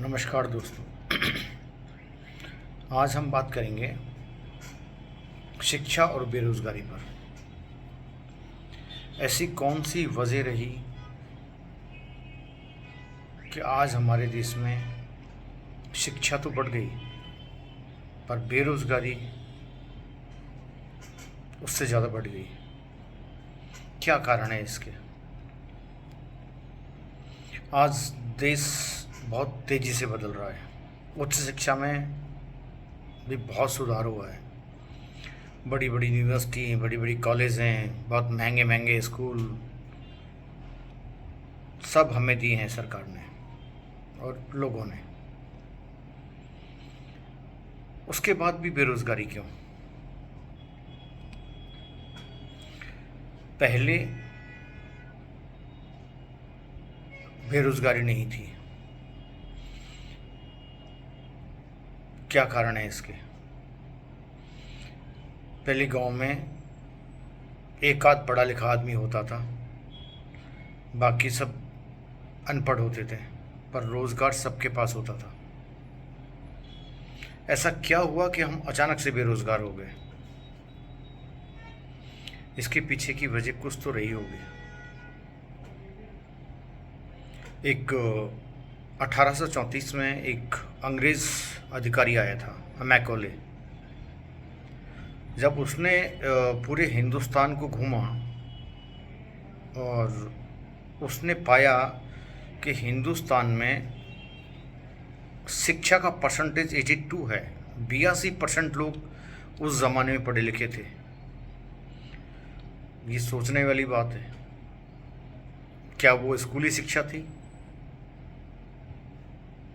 नमस्कार दोस्तों। आज हम बात करेंगे शिक्षा और बेरोज़गारी पर। ऐसी कौन सी वजह रही कि आज हमारे देश में शिक्षा तो बढ़ गई पर बेरोज़गारी उससे ज़्यादा बढ़ गई। क्या कारण है इसके? आज देश बहुत तेज़ी से बदल रहा है। उच्च शिक्षा में भी बहुत सुधार हुआ है। बड़ी बड़ी यूनिवर्सिटी, बड़ी बड़ी कॉलेज हैं, बहुत महंगे महंगे स्कूल सब हमें दिए हैं सरकार ने और लोगों ने। उसके बाद भी बेरोज़गारी क्यों? पहले बेरोज़गारी नहीं थी। क्या कारण है इसके? पहले गांव में एक आध पढ़ा लिखा आदमी होता था, बाकी सब अनपढ़ होते थे, पर रोज़गार सबके पास होता था। ऐसा क्या हुआ कि हम अचानक से बेरोज़गार हो गए? इसके पीछे की वजह कुछ तो रही होगी। एक 1834 में एक अंग्रेज़ अधिकारी आया था, मैकॉले। जब उसने पूरे हिंदुस्तान को घूमा और उसने पाया कि हिंदुस्तान में शिक्षा का परसेंटेज 82 है। 82% लोग उस ज़माने में पढ़े लिखे थे। ये सोचने वाली बात है। क्या वो स्कूली शिक्षा थी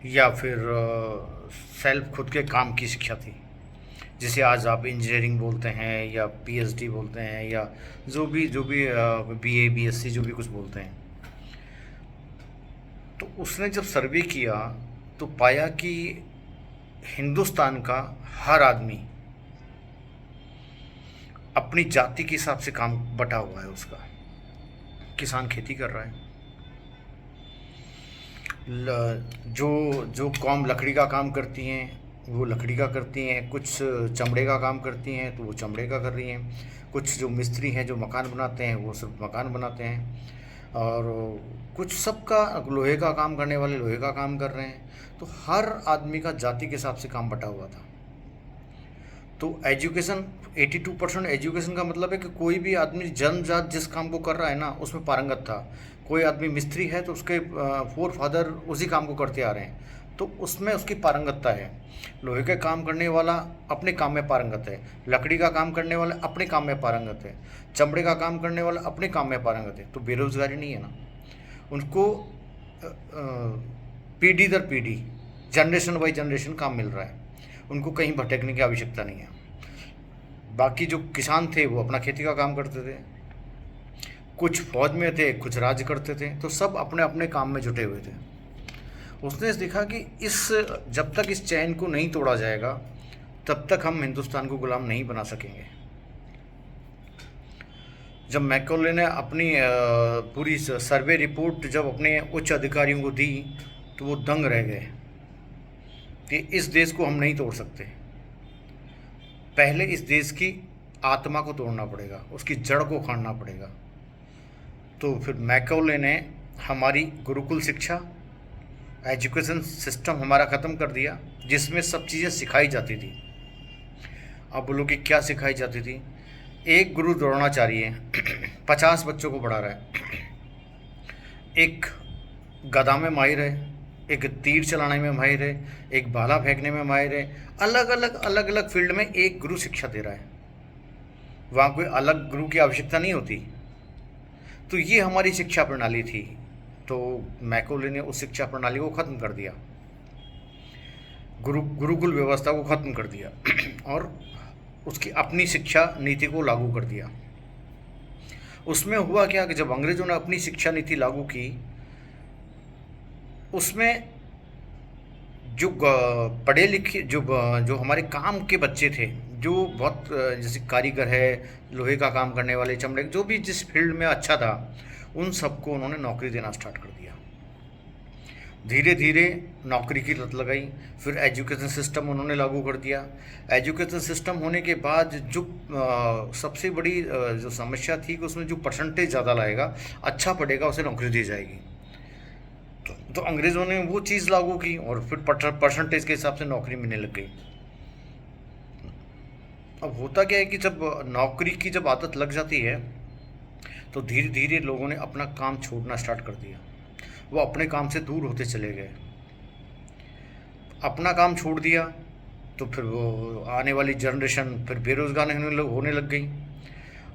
या फिर सेल्फ खुद के काम की शिक्षा थी, जिसे आज आप इंजीनियरिंग बोलते हैं या पीएचडी बोलते हैं या जो भी बीए बीएससी जो भी कुछ बोलते हैं। तो उसने जब सर्वे किया तो पाया कि हिंदुस्तान का हर आदमी अपनी जाति के हिसाब से काम बटा हुआ है। उसका किसान खेती कर रहा है, जो जो कौम लकड़ी का काम करती हैं वो लकड़ी का करती हैं, कुछ चमड़े का काम करती हैं तो वो चमड़े का कर रही हैं, कुछ जो मिस्त्री हैं जो मकान बनाते हैं वो सब मकान बनाते हैं, और कुछ सबका लोहे का काम करने वाले लोहे का काम कर रहे हैं। तो हर आदमी का जाति के हिसाब से काम बटा हुआ था। तो एजुकेशन 82% एजुकेशन का मतलब है कि कोई भी आदमी जन्मजात जिस काम को कर रहा है ना उसमें पारंगत था। कोई आदमी मिस्त्री है तो उसके फोर फादर उसी काम को करते आ रहे हैं, तो उसमें उसकी पारंगतता है। लोहे का काम करने वाला अपने काम में पारंगत है, लकड़ी का काम करने वाला अपने काम में पारंगत है, चमड़े का काम करने वाला अपने काम में पारंगत है। तो बेरोज़गारी नहीं है ना। उनको पीढ़ी दर पीढ़ी, जनरेशन बाई जनरेशन काम मिल रहा है। उनको कहीं भटकने की आवश्यकता नहीं है। बाकी जो किसान थे वो अपना खेती का काम करते थे, कुछ फौज में थे, कुछ राज करते थे, तो सब अपने अपने काम में जुटे हुए थे। उसने देखा कि जब तक इस चैन को नहीं तोड़ा जाएगा तब तक हम हिंदुस्तान को गुलाम नहीं बना सकेंगे। जब मैकॉले ने अपनी पूरी सर्वे रिपोर्ट जब अपने उच्च अधिकारियों को दी तो वो दंग रह गए कि इस देश को हम नहीं तोड़ सकते। पहले इस देश की आत्मा को तोड़ना पड़ेगा, उसकी जड़ को उखाड़ना पड़ेगा। तो फिर मैकॉले ने हमारी गुरुकुल शिक्षा, एजुकेशन सिस्टम हमारा ख़त्म कर दिया, जिसमें सब चीज़ें सिखाई जाती थी। अब बोलो कि क्या सिखाई जाती थी? एक गुरु द्रोणाचार्य है, 50 बच्चों को पढ़ा रहा है, एक गदा में माहिर है, एक तीर चलाने में माहिर है, एक भाला फेंकने में माहिर है। अलग अलग फील्ड में एक गुरु शिक्षा दे रहा है। वहाँ कोई अलग गुरु की आवश्यकता नहीं होती। तो ये हमारी शिक्षा प्रणाली थी। तो मैकॉले ने उस शिक्षा प्रणाली को ख़त्म कर दिया, गुरुकुल व्यवस्था को ख़त्म कर दिया और उसकी अपनी शिक्षा नीति को लागू कर दिया। उसमें हुआ क्या कि जब अंग्रेज़ों ने अपनी शिक्षा नीति लागू की, उसमें जो पढ़े लिखे जो हमारे काम के बच्चे थे, जो बहुत जैसे कारीगर है, लोहे का काम करने वाले, चमड़े, जो भी जिस फील्ड में अच्छा था, उन सबको उन्होंने नौकरी देना स्टार्ट कर दिया। धीरे धीरे नौकरी की लत लगाई। फिर एजुकेशन सिस्टम उन्होंने लागू कर दिया। एजुकेशन सिस्टम होने के बाद जो सबसे बड़ी जो समस्या थी कि उसमें जो परसेंटेज ज़्यादा लाएगा, अच्छा पढ़ेगा, उसे नौकरी दी जाएगी। तो अंग्रेज़ों ने वो चीज़ लागू की और फिर परसेंटेज के हिसाब से नौकरी मिलने लग गई। अब होता क्या है कि जब नौकरी की जब आदत लग जाती है तो धीरे धीरे लोगों ने अपना काम छोड़ना स्टार्ट कर दिया। वो अपने काम से दूर होते चले गए। अपना काम छोड़ दिया तो फिर वो आने वाली जनरेशन फिर बेरोज़गार होने लग गई।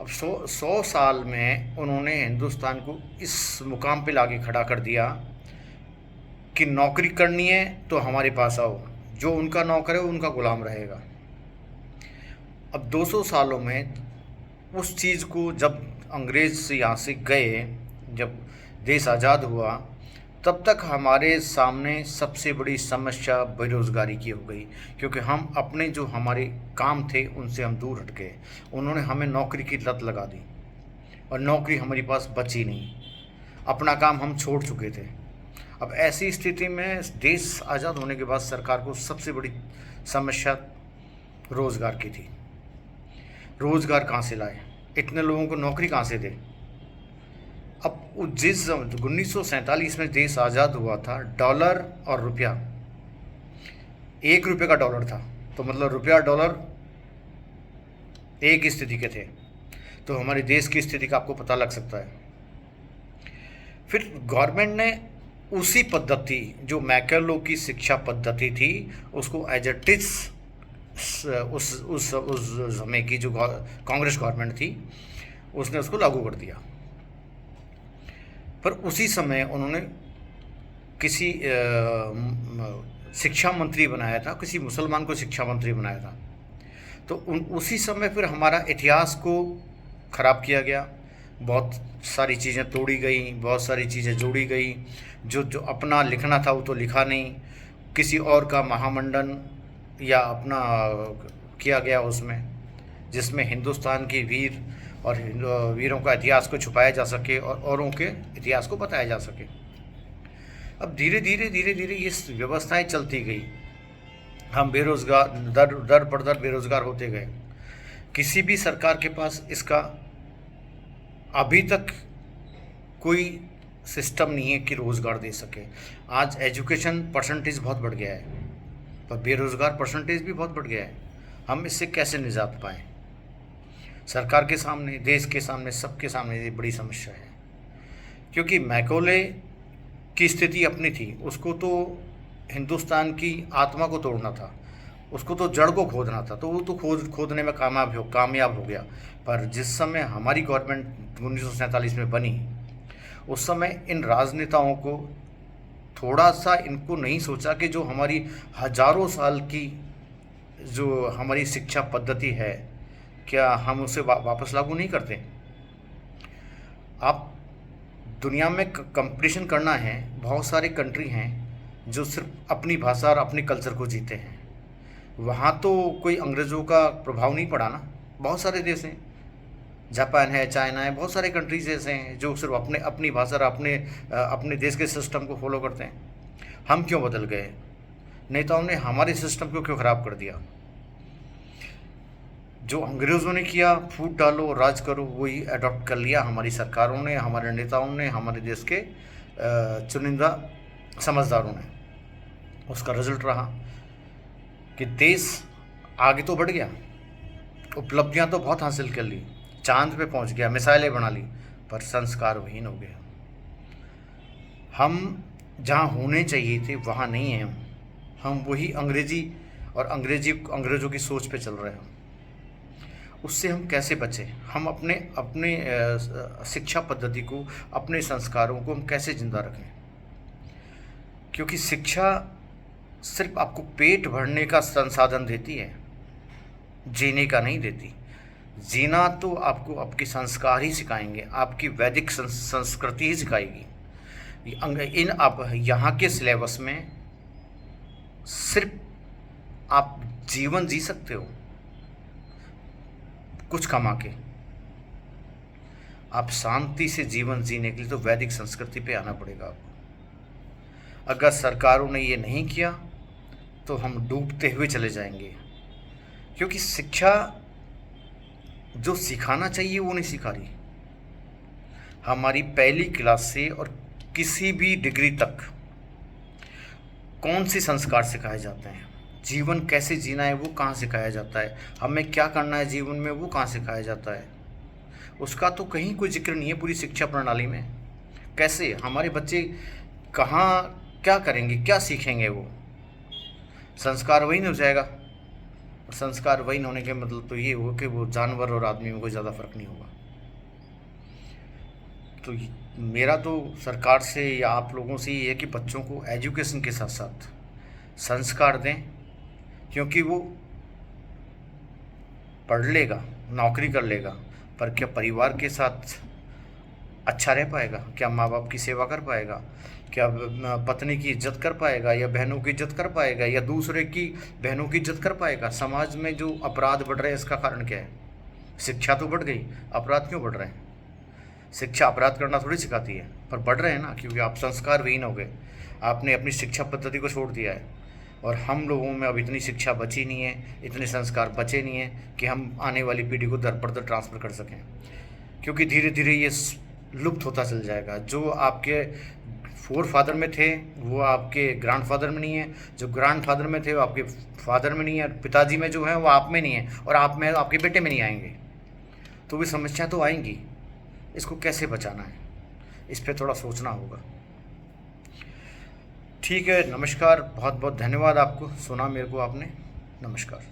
अब 100 साल में उन्होंने हिंदुस्तान को इस मुकाम पे लाके खड़ा कर दिया कि नौकरी करनी है तो हमारे पास आओ, जो उनका नौकर है वो उनका गुलाम रहेगा। अब 200 सालों में उस चीज़ को जब अंग्रेज़ यहाँ से गए, जब देश आज़ाद हुआ, तब तक हमारे सामने सबसे बड़ी समस्या बेरोज़गारी की हो गई, क्योंकि हम अपने जो हमारे काम थे उनसे हम दूर हट गए। उन्होंने हमें नौकरी की लत लगा दी और नौकरी हमारे पास बची नहीं, अपना काम हम छोड़ चुके थे। अब ऐसी स्थिति में देश आज़ाद होने के बाद सरकार को सबसे बड़ी समस्या रोज़गार की थी। रोज़गार कहाँ से लाए, इतने लोगों को नौकरी कहाँ से दे। अब जिस 1947 में देश आज़ाद हुआ था, डॉलर और रुपया, 1 रुपये का डॉलर था, तो मतलब रुपया डॉलर एक स्थिति के थे। तो हमारे देश की स्थिति का आपको पता लग सकता है। फिर गवर्नमेंट ने उसी पद्धति, जो मैकेलो की शिक्षा पद्धति थी, उसको एज इट इज उस समय की जो कांग्रेस गवर्नमेंट थी उसने उसको लागू कर दिया। पर उसी समय उन्होंने किसी शिक्षा मंत्री बनाया था, किसी मुसलमान को शिक्षा मंत्री बनाया था। तो उसी समय फिर हमारा इतिहास को ख़राब किया गया, बहुत सारी चीज़ें तोड़ी गई, बहुत सारी चीज़ें जोड़ी गई। जो अपना लिखना था वो तो लिखा नहीं, किसी और का महामंडन या अपना किया गया उसमें, जिसमें हिंदुस्तान के वीर और वीरों का इतिहास को छुपाया जा सके और औरों के इतिहास को बताया जा सके। अब धीरे धीरे ये व्यवस्थाएं चलती गई। हम बेरोज़गार दर पर दर बेरोज़गार होते गए। किसी भी सरकार के पास इसका अभी तक कोई सिस्टम नहीं है कि रोज़गार दे सके। आज एजुकेशन परसेंटेज बहुत बढ़ गया है, पर बेरोज़गार परसेंटेज भी बहुत बढ़ गया है। हम इससे कैसे निजात पाएँ? सरकार के सामने, देश के सामने, सबके सामने ये बड़ी समस्या है। क्योंकि मैकोले की स्थिति अपनी थी, उसको तो हिंदुस्तान की आत्मा को तोड़ना था, उसको तो जड़ को खोदना था, तो वो तो खोदने में कामयाब हो गया। पर जिस समय हमारी गवर्नमेंट 1947 में बनी, उस समय इन राजनेताओं को थोड़ा सा इनको नहीं सोचा कि जो हमारी हजारों साल की जो हमारी शिक्षा पद्धति है, क्या हम उसे वापस लागू नहीं करते? आप दुनिया में कंपटीशन करना है, बहुत सारे कंट्री हैं जो सिर्फ अपनी भाषा और अपने कल्चर को जीते हैं। वहाँ तो कोई अंग्रेज़ों का प्रभाव नहीं पड़ा ना। बहुत सारे देश हैं, जापान है, चाइना है, बहुत सारे कंट्रीज ऐसे हैं जो सिर्फ अपनी भाषा और अपने देश के सिस्टम को फॉलो करते हैं। हम क्यों बदल गए? नेताओं ने हमारे सिस्टम को क्यों ख़राब कर दिया? जो अंग्रेज़ों ने किया, फूट डालो राज करो, वही अडॉप्ट कर लिया हमारी सरकारों ने, हमारे नेताओं ने, हमारे देश के चुनिंदा समझदारों ने। उसका रिजल्ट रहा कि देश आगे तो बढ़ गया, उपलब्धियां तो बहुत हासिल कर ली, चांद पे पहुंच गया, मिसाइलें बना ली, पर संस्कार विहीन हो गया। हम जहां होने चाहिए थे वहां नहीं हैं। हम वही अंग्रेज़ों की सोच पे चल रहे हैं। उससे हम कैसे बचें? हम अपने शिक्षा पद्धति को, अपने संस्कारों को हम कैसे जिंदा रखें? क्योंकि शिक्षा सिर्फ आपको पेट भरने का संसाधन देती है, जीने का नहीं देती। जीना तो आपको आपके संस्कार ही सिखाएंगे, आपकी वैदिक संस्कृति ही सिखाएगी। आप यहाँ के सिलेबस में सिर्फ आप जीवन जी सकते हो कुछ कमा के। आप शांति से जीवन जीने के लिए तो वैदिक संस्कृति पे आना पड़ेगा आपको। अगर सरकारों ने ये नहीं किया तो हम डूबते हुए चले जाएंगे, क्योंकि शिक्षा जो सिखाना चाहिए वो नहीं सिखा रही। हमारी पहली क्लास से और किसी भी डिग्री तक कौन से संस्कार सिखाए जाते हैं, जीवन कैसे जीना है वो कहाँ सिखाया जाता है, हमें क्या करना है जीवन में वो कहाँ सिखाया जाता है, उसका तो कहीं कोई जिक्र नहीं है पूरी शिक्षा प्रणाली में। कैसे हमारे बच्चे कहाँ क्या करेंगे, क्या सीखेंगे? वो संस्कार वही नहीं हो जाएगा। और संस्कार वही होने के मतलब तो ये हो कि वो जानवर और आदमी में कोई ज़्यादा फर्क नहीं होगा। तो मेरा तो सरकार से या आप लोगों से ये है कि बच्चों को एजुकेशन के साथ साथ संस्कार दें, क्योंकि वो पढ़ लेगा, नौकरी कर लेगा, पर क्या परिवार के साथ अच्छा रह पाएगा? क्या माँ बाप की सेवा कर पाएगा? क्या पत्नी की इज्जत कर पाएगा, या बहनों की इज्जत कर पाएगा, या दूसरे की बहनों की इज्जत कर पाएगा? समाज में जो अपराध बढ़ रहे हैं इसका कारण क्या है? शिक्षा तो बढ़ गई, अपराध क्यों बढ़ रहे हैं? शिक्षा अपराध करना थोड़ी सिखाती है, पर बढ़ रहे हैं ना, क्योंकि आप संस्कार विहीन हो गए, आपने अपनी शिक्षा पद्धति को छोड़ दिया है। और हम लोगों में अब इतनी शिक्षा बची नहीं है, इतने संस्कार बचे नहीं हैं कि हम आने वाली पीढ़ी को दर पर दर ट्रांसफ़र कर सकें, क्योंकि धीरे धीरे ये लुप्त होता चल जाएगा। जो आपके फोर फादर में थे वो आपके ग्रैंड फादर में नहीं है, जो ग्रैंड फादर में थे वो आपके फादर में नहीं है, पिताजी में जो है वो आप में नहीं है, और आप में आपके बेटे में नहीं आएंगे। तो वे समस्याएं तो आएंगी, इसको कैसे बचाना है, इस पर थोड़ा सोचना होगा। ठीक है, नमस्कार, बहुत बहुत धन्यवाद आपको, सुना मेरे को आपने, नमस्कार।